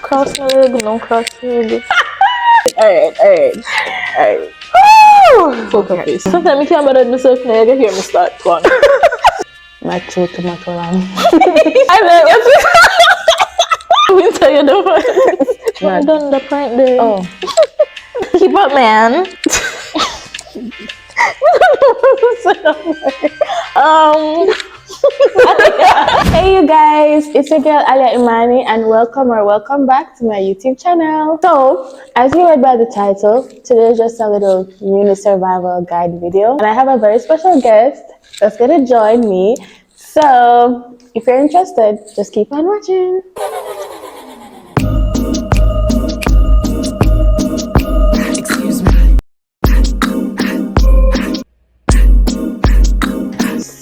Cross my leg, no cross leg. Alright. Focus, please. Sometimes I can't bother myself now, you hear me start going. My true tomato lamb. I'm like, what's this? Winter, you know what? I'm done the point there. Oh. Keep up, man. Hey you guys, it's your girl Alia Imani and welcome back to my YouTube channel. So, as you read by the title, today is just a little mini survival guide video. And I have a very special guest that's gonna join me. So, if you're interested, just keep on watching.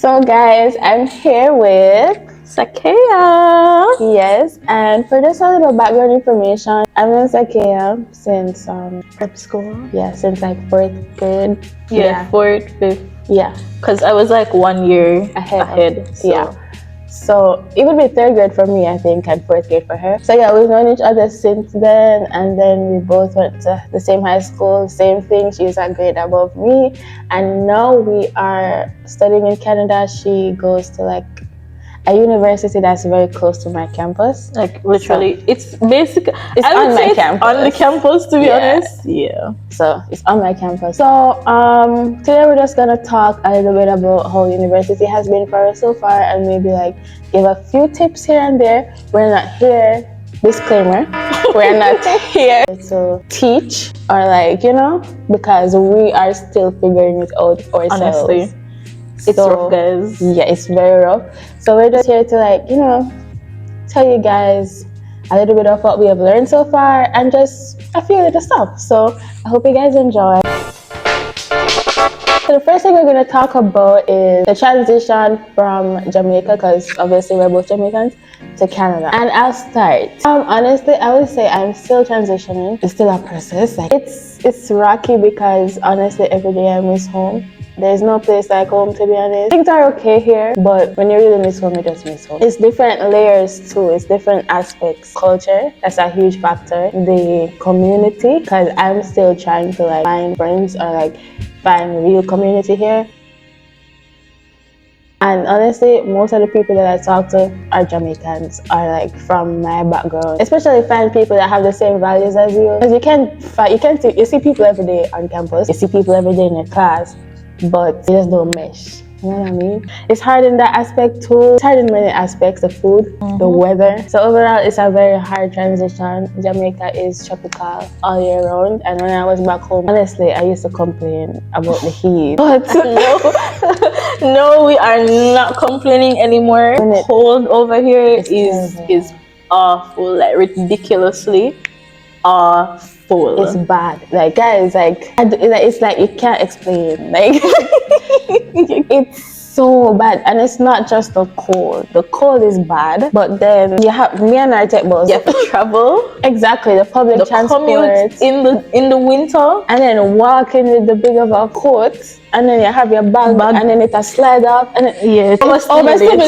So guys, I'm here with Sakaya. Yes, and for just a little background information, I've known Sakaya since Prep school. Yeah, since like 4th grade. Yeah, 4th, 5th. Yeah, because I was like 1 year ahead. So. Yeah. So it would be 3rd grade for me, I think, and 4th grade for her. So yeah, we've known each other since then, and then we both went to the same high school, same thing. She's a grade above me, and now we are studying in Canada. She goes to like a university that's very close to my campus. Like literally, so, it's basically on my campus. On the campus, to be honest. Yeah. So it's on my campus. So today we're just gonna talk a little bit about how university has been for us so far, and maybe like give a few tips here and there. We're not here. Disclaimer: we're not here to teach or because we are still figuring it out ourselves. Honestly. It's rough, guys. Yeah, it's very rough. So we're just here to tell you guys a little bit of what we have learned so far and just a few little stuff. So I hope you guys enjoy. So the first thing we're going to talk about is the transition from Jamaica, because obviously we're both Jamaicans, to Canada. And I'll start. Honestly, I would say I'm still transitioning. It's still a process. Like it's rocky because honestly every day I miss home. There's no place like home, to be honest. Things are okay here, but when you really miss home, you just miss home. It's different layers too. It's different aspects. Culture, that's a huge factor. The community, because I'm still trying to find friends or find real community here. And honestly, most of the people that I talk to are Jamaicans, are from my background. Especially find people that have the same values as you. Because you see people every day on campus, you see people every day in your class, but you just don't mesh. You know what I mean? It's hard in that aspect too. It's hard in many aspects, the food, the weather. So overall, it's a very hard transition. Jamaica is tropical all year round. And when I was back home, honestly, I used to complain about the heat. But no, we are not complaining anymore. Cold over here is awful, ridiculously awful. It's bad. Guys, it's like you can't explain. It's so bad, and it's not just the cold. The cold is bad, but then you have me and our tech boss. You have to travel. Exactly, the public transport in the winter, and then walking with the big of a coat, and then you have your bag. And then it's a slide up, and it's overstimulated.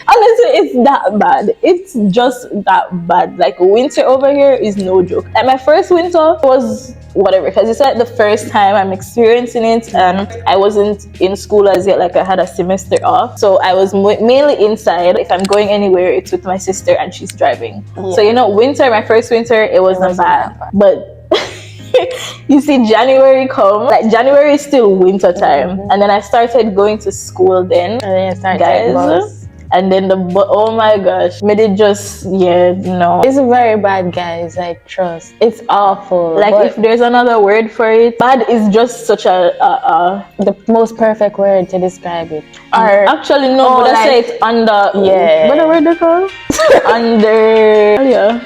Honestly, it's that bad. It's just that bad. Winter over here is no joke. My first winter was whatever, because it's the first time I'm experiencing it, and I wasn't in school as yet. I had a semester off, so I was mainly inside. If I'm going anywhere, it's with my sister and she's driving. Yeah. So winter, my first winter, it wasn't bad. But you see, January come. January is still winter time, and then I started going to school then. And then you started and then oh my gosh, made it just it's very bad, guys. Trust, it's awful. If there's another word for it, bad is just such the most perfect word to describe it. Or actually no, but I say it's under. Yeah. What the word they call? Under. Oh yeah.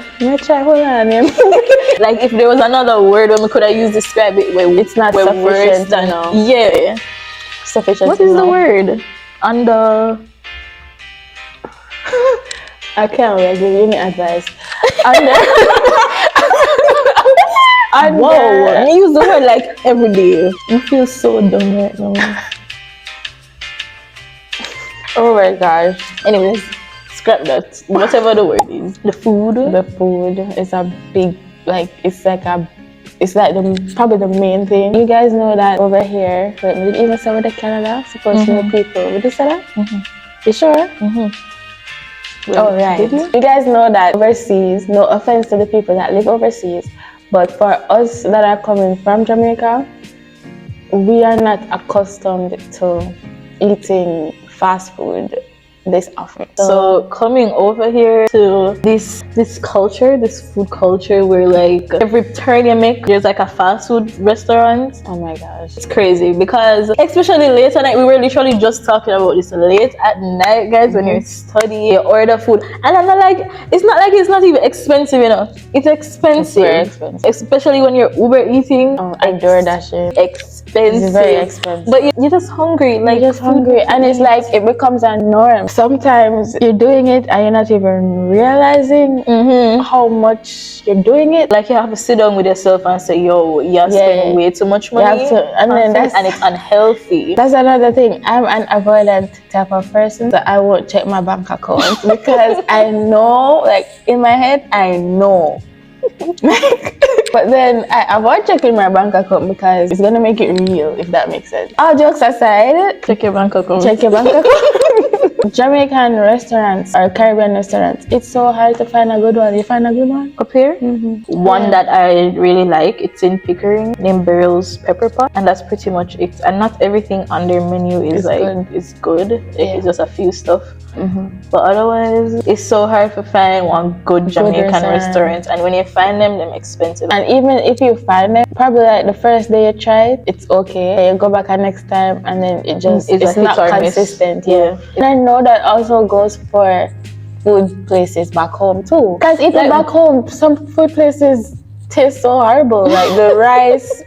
Hold on. If there was another word when we could have used to describe it, where it's not sufficient. Yeah. Sufficient. What is the word? Under. I can't give you any advice. Whoa, I use the word every day. You feel so dumb right now. Oh my gosh. Anyways, scrap that. Whatever the word is. The food. The food is a big, like, it's like probably the main thing. You guys know that over here, wait, we didn't even say with the Canada, supposed to know people. Would you say that? You sure? Oh, right. Did you? You guys know that overseas, no offense to the people that live overseas, but for us that are coming from Jamaica, we are not accustomed to eating fast food this often. So coming over here to this culture, this food culture where like every turn you make there's like a fast food restaurant. Oh my gosh. It's crazy because especially late at night, we were literally just talking about this late at night, guys, when you're studying, you order food. And I'm not like, it's not even expensive, you know. It's expensive. It's very expensive. Especially when you're Uber eating. Oh, I adore that shit. Expensive. It's very expensive. But you're just hungry. Like, you're just hungry. And it's like, it becomes a norm. Sometimes you're doing it and you're not even realizing how much you're doing it. Like, you have to sit down with yourself and say, yo, you're spending way too much money. And it's unhealthy. That's another thing. I'm an avoidant type of person, so I won't check my bank account because I know, like, in my head, I know. But then I avoid checking my bank account because it's gonna make it real, if that makes sense. All jokes aside, check your bank account. Check your bank account. Jamaican restaurants or Caribbean restaurants, it's so hard to find a good one. You find a good one up here? One that I really like, it's in Pickering, named Barrel's Pepper Pot, and that's pretty much it. And not everything on their menu is good. It's just a few stuff. But otherwise, it's so hard to find one good Jamaican restaurant. And when you find them expensive. And even if you find them, probably like the first day you try it, it's okay. You go back the next time, and then it's not consistent. Yeah. And I know that also goes for food places back home too. Because even back home, some food places taste so horrible. Like the rice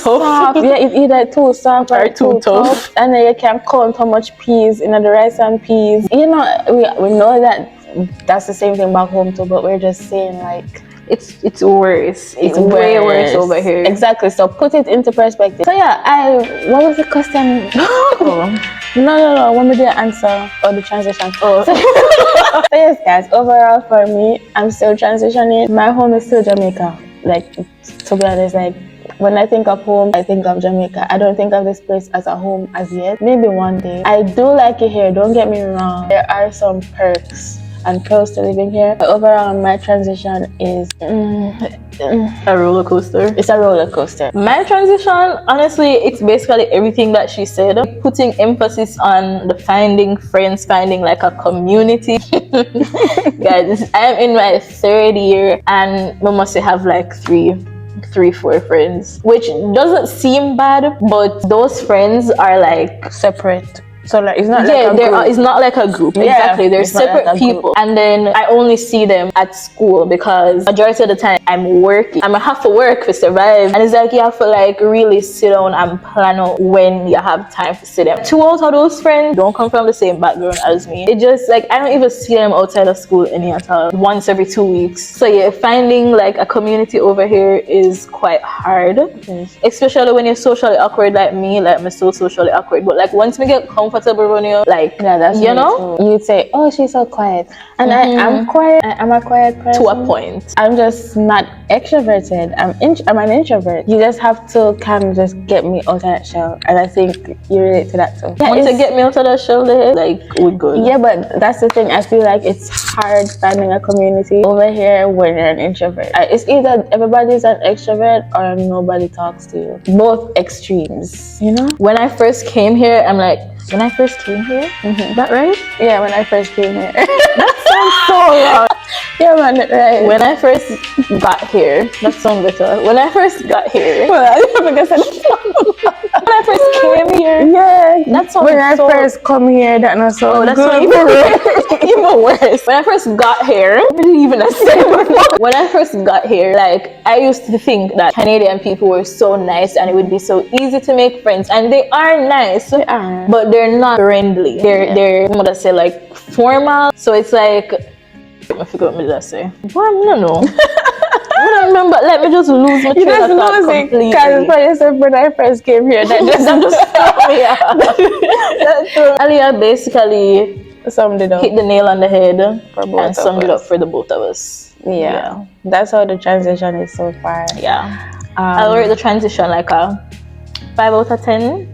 tough. Yeah, it's either too soft or too tough. And then you can count how much peas in the rice and peas. You know, we know that that's the same thing back home too, but we're just saying like it's worse. It's way worse over here. Exactly. So put it into perspective. So yeah, what was the question? No. When we did answer or the transition. So yes, guys. Overall, for me, I'm still transitioning. My home is still Jamaica. Like, to be honest, like, when I think of home, I think of Jamaica. I don't think of this place as a home as yet. Maybe one day. I do like it here, don't get me wrong. There are some perks and pros to living here. But overall, my transition is a roller coaster. It's a roller coaster. My transition, honestly, it's basically everything that she said. Putting emphasis on the finding friends, finding like a community. Guys, I'm in my 3rd year and we must have like 4 friends, which doesn't seem bad, but those friends are like separate. So like it's not it's not like a group. Yeah, exactly. They're separate people. And then I only see them at school because majority of the time I'm working. I'm gonna have to work to survive. And it's like you have to like really sit down and plan out when you have time to sit down. 2 out of those friends don't come from the same background as me. It just like I don't even see them outside of school any at all. Once every 2 weeks. So yeah, finding like a community over here is quite hard. Especially when you're socially awkward like me. Like I'm so socially awkward. But like once we get comfortable around you, like that's you know, you'd say, oh, she's so quiet. And I am quiet. I'm a quiet person. To a point. I'm just not extroverted. I'm an introvert. You just have to kind of just get me out of that shell. And I think you relate to that too. Yeah, once you get me out of that shell, like we're good. Yeah, but that's the thing. I feel like it's hard finding a community over here when you're an introvert. It's either everybody's an extrovert or nobody talks to you. Both extremes, you know? When I first came here, I'm like, when I first came here? Is that right? Yeah, when I first came here. That sounds so wrong. Yeah, man, right. When I first got here, that sounds better. When I first got here, well, I think I said when I first came here, yeah, that sounds when I first come here, that not so that's good. Even worse. Even worse. When I first got here, I didn't even say when I first got here, like I used to think that Canadian people were so nice and it would be so easy to make friends, and they are nice. They are, but they're not friendly. They're what I say, like formal. So it's like I forgot what I say. Well, I don't know. I don't remember. Let me just lose my train of thought completely. Because for yourself, when I first came here, that just Aliyah basically Summed it up hit the nail on the head for both and of summed it up us. for the both of us. Yeah. That's how the transition is so far. Yeah. I'll rate the transition like a 5 out of 10.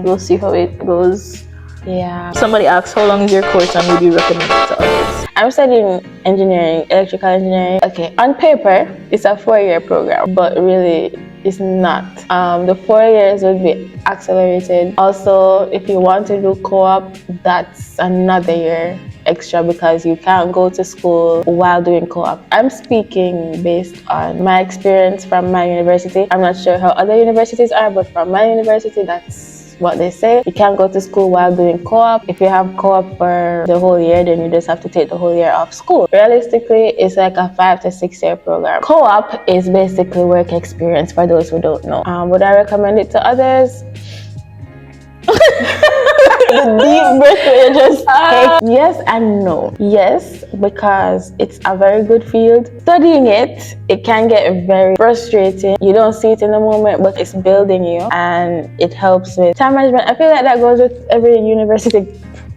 We'll see how it goes. Yeah. Somebody asks, how long is your course and would you recommend it to others? I'm studying engineering, electrical engineering. Okay, on paper, it's a 4-year program, but really, it's not. The 4 years would be accelerated. Also, if you want to do co-op, that's another year extra because you can't go to school while doing co-op. I'm speaking based on my experience from my university. I'm not sure how other universities are, but from my university, that's what they say. You can't go to school while doing co-op. If you have co-op for the whole year, then you just have to take the whole year off school. Realistically, it's like a 5 to 6 year program. Co-op is basically work experience for those who don't know. Would I recommend it to others? The deep breath you just take. Yes and no. Yes, because it's a very good field. Studying it can get very frustrating. You don't see it in the moment, but it's building you and it helps with time management. I feel like that goes with every university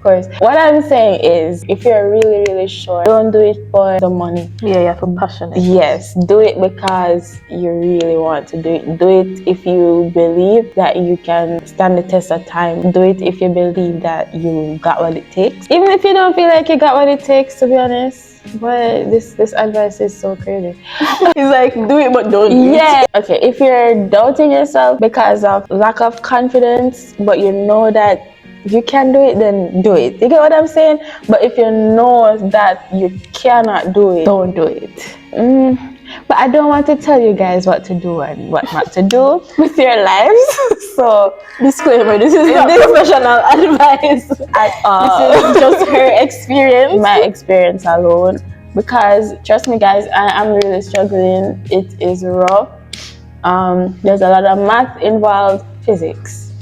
course. What I'm saying is, if you're really, really sure, don't do it for the money. Yeah, for passionate. Yes, do it because you really want to do it. Do it if you believe that you can stand the test of time. Do it if you believe that you got what it takes. Even if you don't feel like you got what it takes, to be honest. But this advice is so crazy. It's like, do it but don't do it. Yeah. Okay, if you're doubting yourself because of lack of confidence, but you know that you can do it, then do it. You get what I'm saying? But if you know that you cannot do it, don't do it. But I don't want to tell you guys what to do and what not to do with your lives. So, disclaimer, this is not professional advice at all. This is just her experience. My experience alone. Because trust me guys, I'm really struggling. It is rough. There's a lot of math involved, physics.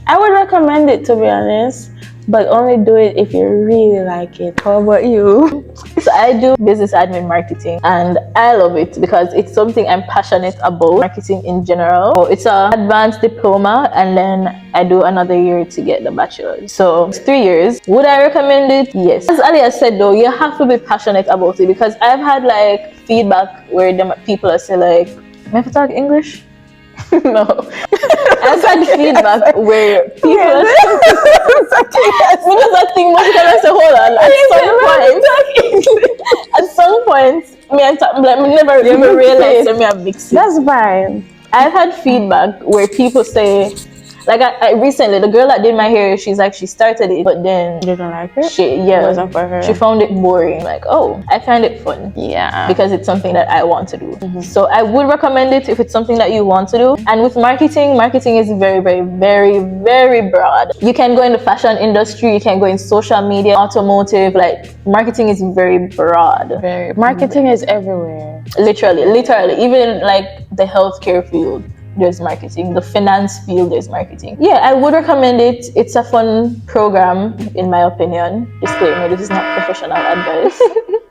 I would recommend it, to be honest, but only do it if you really like it. How about you? So I do business admin marketing and I love it because it's something I'm passionate about, marketing in general. So it's an advanced diploma and then I do another year to get the bachelor's. So it's 3 years. Would I recommend it? Yes. As Ali has said though, you have to be passionate about it because I've had like feedback where people are saying like, may I talk English? No. I've had feedback where people are because I think most people say, hold on, at some point, me never realized that me have mixed it. That's fine. I've had feedback where people say, like I recently, the girl that did my hair, she's like, she started it, but then you don't like it? It wasn't for her. She found it boring. Like, oh, I find it fun. Yeah. Because it's something that I want to do. So I would recommend it if it's something that you want to do. And with marketing is very, very, very, very broad. You can go in the fashion industry, you can go in social media, automotive, like marketing is very broad. Marketing is everywhere. Literally, even like the healthcare field. There's marketing. The finance field, there's marketing. Yeah, I would recommend it. It's a fun program, in my opinion. Disclaimer, this is not professional advice.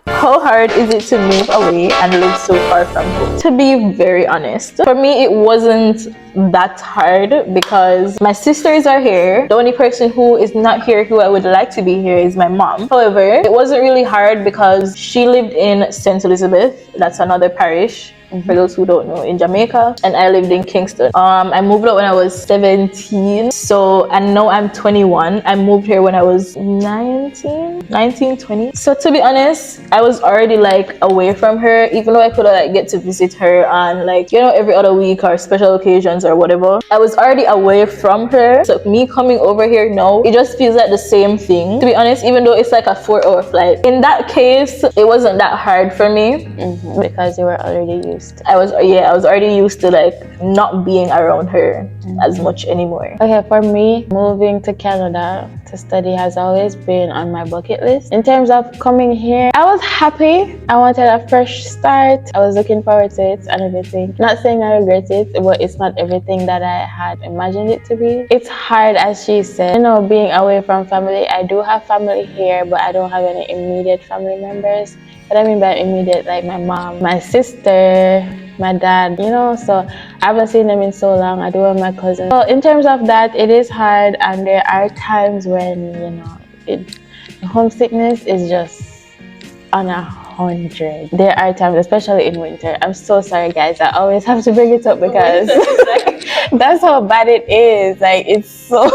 How hard is it to move away and live so far from home? To be very honest, for me, it wasn't that hard because my sisters are here. The only person who is not here who I would like to be here is my mom. However, it wasn't really hard because she lived in St. Elizabeth. That's another parish. For those who don't know, in Jamaica, and I lived in Kingston. I moved out when I was 17, so and now I'm 21. I moved here when I was 19, 20. So to be honest, I was already like away from her, even though I could like get to visit her on like, you know, every other week or special occasions or whatever. I was already away from her, so me coming over here now, it just feels like the same thing. To be honest, even though it's like a 4-hour flight, in that case, it wasn't that hard for me because you were already used. I was already used to like not being around her as much anymore. Okay, for me, moving to Canada to study has always been on my bucket list. In terms of coming here, I was happy. I wanted a fresh start. I was looking forward to it and everything. Not saying I regret it, but it's not everything that I had imagined it to be. It's hard, as she said, you know, being away from family. I do have family here, but I don't have any immediate family members. What I mean by immediate, like my mom, my sister, my dad, so I haven't seen them in so long. I do have my cousins. So in terms of that, it is hard, and there are times when, homesickness is just on 100. There are times, especially in winter. I'm so sorry, guys. I always have to bring it up because that's how bad it is. Like, it's so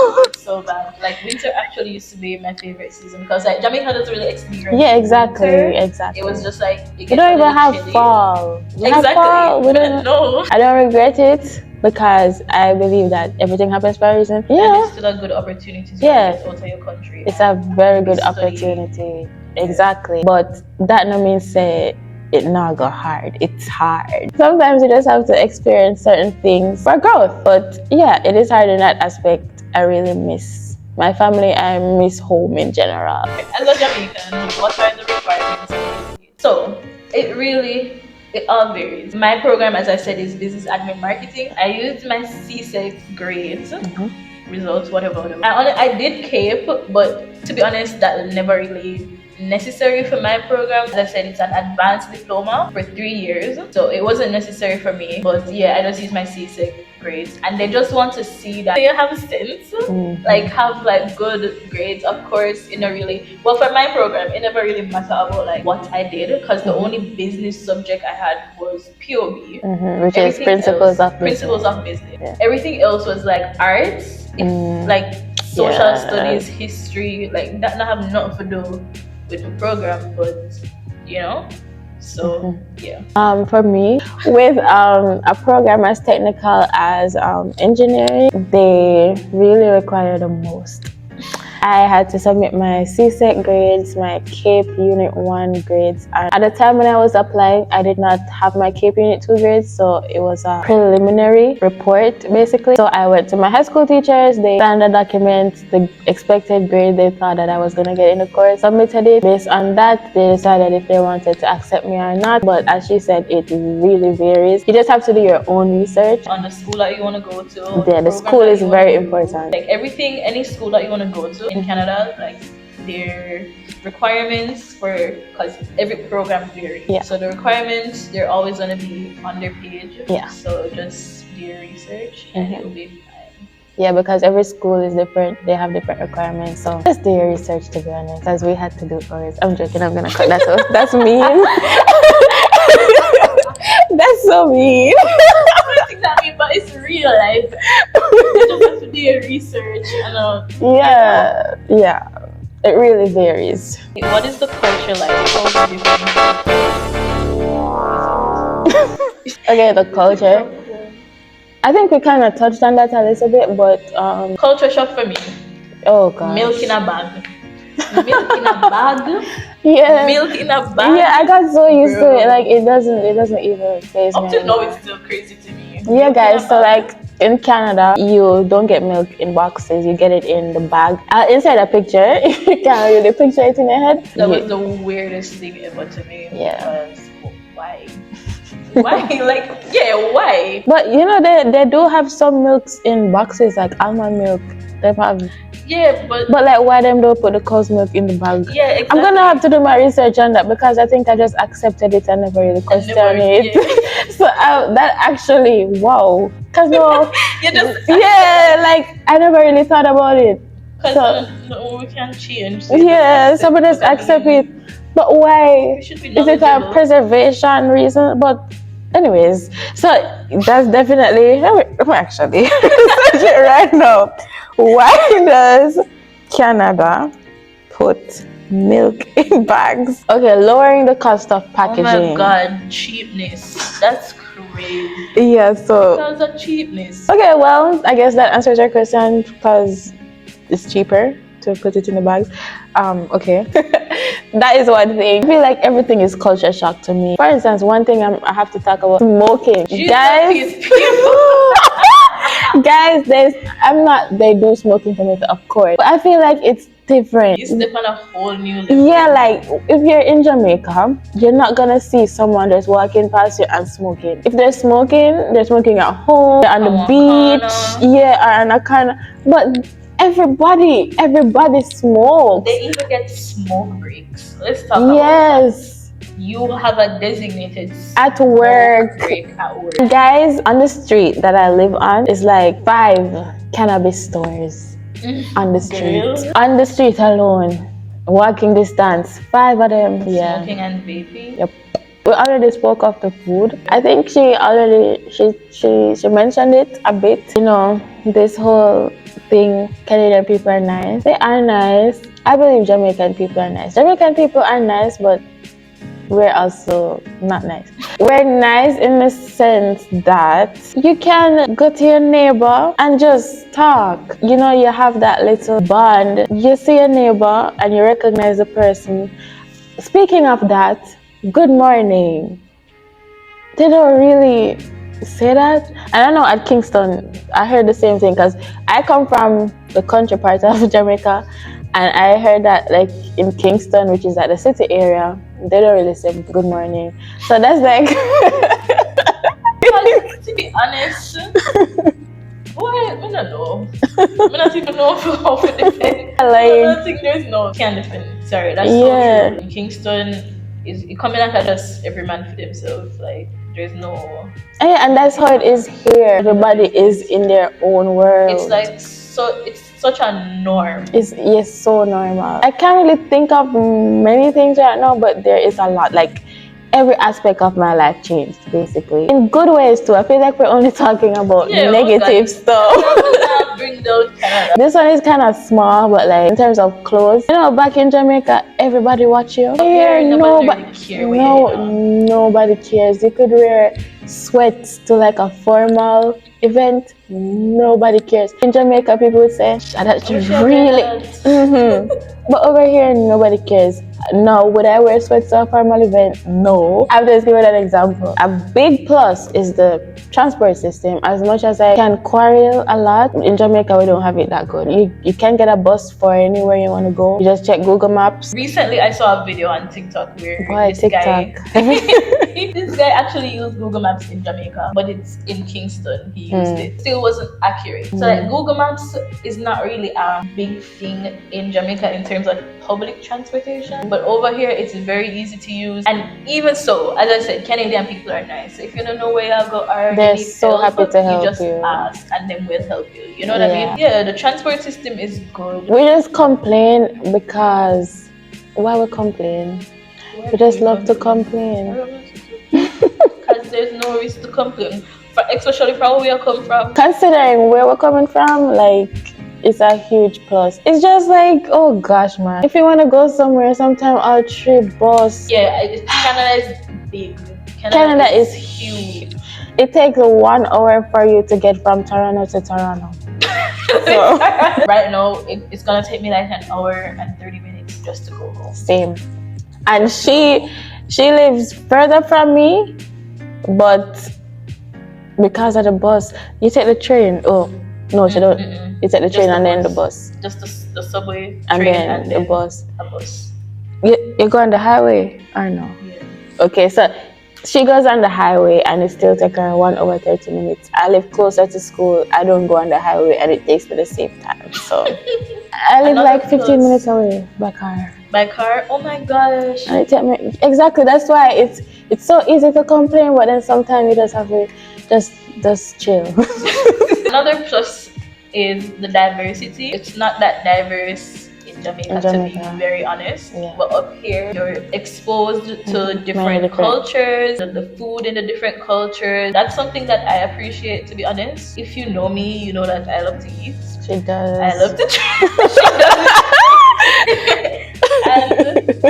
bad. Like, winter actually used to be my favorite season because like Jamaica doesn't really experience. Yeah, exactly, winter. Exactly. It was just like we don't even have chilly. Fall. Exactly. We don't. No. I don't regret it because I believe that everything happens for a reason. Yeah. And it's still a good opportunity to get out of your country. It's a very good opportunity. Exactly. But that no means say it not go hard. It's hard. Sometimes you just have to experience certain things for growth. But yeah, it is hard in that aspect. I really miss my family. I miss home in general. As a Jamaican, what are the requirements? So it all varies. My program, as I said, is business admin marketing. I used my CSEC grades, results, whatever. I did CAPE, but to be honest, that was never really necessary for my program. As I said, it's an advanced diploma for 3 years, so it wasn't necessary for me. But yeah, I just use my CSEC grades, and they just want to see that you have sense, like have like good grades. Of course, for my program, it never really mattered about like what I did because the only business subject I had was POB, which is principles of business. Yeah. Everything else was like arts, like social studies, history, like that not have nothing to do with the program, but so yeah. For me, with a program as technical as engineering, they really require the most. I had to submit my CSEC grades, my CAPE Unit 1 grades. And at the time when I was applying, I did not have my CAPE Unit 2 grades, so it was a preliminary report, basically. So I went to my high school teachers, they signed the document, the expected grade they thought that I was going to get in the course, submitted it. Based on that, they decided if they wanted to accept me or not. But as she said, it really varies. You just have to do your own research. On the school that you want to go to. Yeah, the school is very important. Like any school that you want to go to in Canada, like their requirements because every program varies. Yeah. So the requirements, they're always going to be on their page. Yeah. So just do your research and it will be fine. Yeah, because every school is different. They have different requirements. So just do your research, to be honest, because we had to do ours. I'm joking. I'm going to cut that off. That's mean. That's so mean. Exactly, but it's real life. You just have to do your research. Yeah. It really varies. What is the culture like? How different? Okay, the culture. I think we kind of touched on that a little bit, but culture shock for me. Oh god. Milk in a bag. Milk in a bag. Yeah. Milk in a bag. Yeah, I got so used to it. Like it doesn't even faze me. Up to now, it's still crazy to me. Yeah, guys. So like in Canada, you don't get milk in boxes. You get it in the bag. I'll insert a picture. You can't really picture it in your head. That was the weirdest thing ever to me. Yeah. Because why? Why? Like, yeah, why? But they do have some milks in boxes, like almond milk. They have. Yeah, but like, why them don't put the cow's milk in the bag? Yeah, exactly. I'm gonna have to do my research on that because I think I just accepted it and never really questioned it. Yeah. So that actually, wow. Cause no, like I never really thought about it. Cause no, we can change. Yeah, so we just accept it. But why? Is it a preservation reason? But anyways, so that's definitely actually search it right now. Why does Canada put milk in bags? Okay, lowering the cost of packaging. Oh my god, cheapness. That's crazy. Yeah, so because of cheapness. Okay, well, I guess that answers your question because it's cheaper to put it in the bags. Okay. That is one thing. I feel like everything is culture shock to me. For instance, one thing I have to talk about: smoking. Guys, they do smoking permit, of course, but I feel like it's different. You step on a whole new level. Yeah, like if you're in Jamaica, you're not gonna see someone just walking past you and smoking. If they're smoking at home, they're on the beach, or on a corner. But everybody smokes. They even get smoke breaks. Let's talk about that. you have a designated at work. break at work. Guys, on the street that I live on is like 5 cannabis stores on the street. Girl. On the street alone, walking distance, 5 of them. Yeah. Smoking and vaping. Yep. We already spoke of the food. I think she mentioned it a bit. You know, this whole thing, Canadian people are nice. They are nice. I believe Jamaican people are nice. Jamaican people are nice, but we're also not nice. We're nice in the sense that you can go to your neighbor and just talk. You know, you have that little bond. You see your neighbor and you recognize the person. Speaking of that, good morning. They don't really say that. And I know at Kingston, I heard the same thing because I come from the country part of Jamaica, and I heard that like in Kingston, which is at the city area, they don't really say good morning. So that's like. Because, to be honest, I don't know. I don't even know how to defend. I don't think there's no can't defend. Sorry, that's so true. In Kingston, is it coming like just every man for themselves. Like there's no. Yeah, and that's how it is here. Everybody is in their own world. It's like so. It's such a norm. It's so normal. I can't really think of many things right now, but there is a lot. Like every aspect of my life changed, basically. In good ways too. I feel like we're only talking about negative stuff. Bring down Canada. This one is kind of small, but like in terms of clothes, you know, back in Jamaica, everybody watch you. Here, nobody cares. You could wear sweats to like a formal event. Nobody cares. In Jamaica, people would say, "That's really." But over here, nobody cares. No, would I wear sweats to a formal event? No. I'll just give it an example. A big plus is the transport system. As much as I can quarrel a lot, in Jamaica we don't have it that good. You can get a bus for anywhere you want to go. You just check Google Maps. Recently, I saw a video on TikTok where this guy actually used Google Maps in Jamaica, but it's in Kingston. He used it. Still wasn't accurate. So like Google Maps is not really a big thing in Jamaica in terms of public transportation, but over here it's very easy to use. And even so, as I said, Canadian people are nice. So if you don't know where y'all go or they're so happy to help you. Just ask and then we'll help you. You know what I mean? Yeah, the transport system is good. We just complain because why we complain? We just love to complain. Because there's no reason to complain. Especially from where you come from. Considering where we're coming from, like it's a huge plus. It's just like, oh gosh, man. If you want to go somewhere, sometime I'll trip bus. Yeah, Canada is big. Canada is huge. It takes 1 hour for you to get from Toronto to Toronto. So. Right now, it's gonna take me like 1 hour and 30 minutes just to go home. Same. And she lives further from me, but because of the bus, you take the train. Oh no, she don't. You take the train and then the bus. Just the subway, and train, then and the bus. A bus. You go on the highway or no? Yeah. Okay, so she goes on the highway and it still takes her 1 hour 30 minutes. I live closer to school. I don't go on the highway and it takes me the same time. So I live like 15 minutes away by car. By car? Oh my gosh. And it takes me exactly. That's why it's so easy to complain, but then sometimes you just have to just chill. Another plus is the diversity. It's not that diverse in Jamaica. To be very honest. Yeah. But up here, you're exposed to different cultures, the food in the different cultures. That's something that I appreciate, to be honest. If you know me, you know that I love to eat. She does. I love to try. And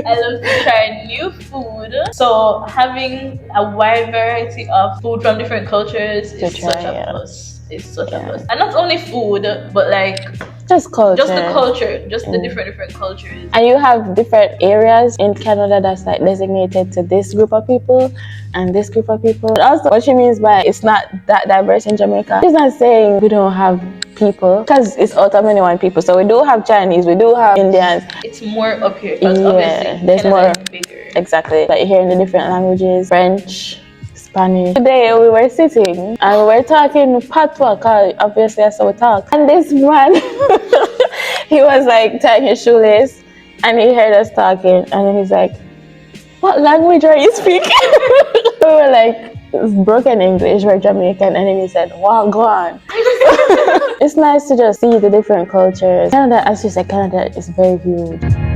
I love to try new food. So having a wide variety of food from different cultures is such a plus. It's such a plus. And not only food, but like just culture. Just the culture. Just the different cultures. And you have different areas in Canada that's like designated to this group of people and this group of people. But also what she means by it's not that diverse in Jamaica. She's not saying we don't have people, because it's out of many people. So we do have Chinese, we do have Indians. It's more up here. Yeah, there's more. Bigger. Exactly. Like hearing the different languages, French, Spanish. Today we were sitting and we were talking patois, because obviously that's how we talk. And this man, he was like tying his shoelace and he heard us talking and then he's like, what language are you speaking? We were like, broken English, we're Jamaican, and then he said, wow, go on. It's nice to just see the different cultures. Canada, as you said, Canada is very huge.